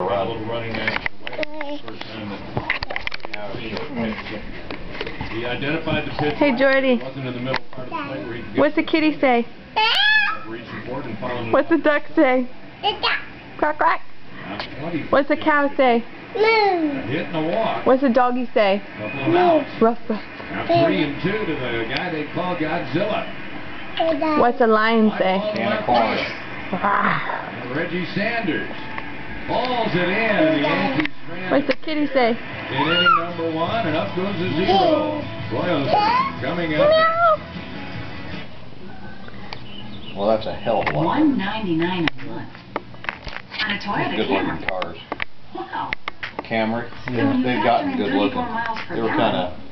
A little running action away. First time that he identified the pitch. Hey Jordy. Wasn't in the middle part of the plate where he could What's the kitty say? What's the duck say? Quack quack. What's the cow say? Hit and a walk. What's the doggy say? Ruff ruff. Now 3-2 to the guy they call Godzilla. What's the lion say? Reggie Sanders balls it in, and the Yankees ran. What's the kitty say? In inning number 1, and up goes the 0. Royals coming up. Well, that's a hell of a lot. $199 a month on a Toyota Good Camry. looking cars. Wow. Camry, So when you they've factor gotten in good 34 looking. miles per They were gallon, kind of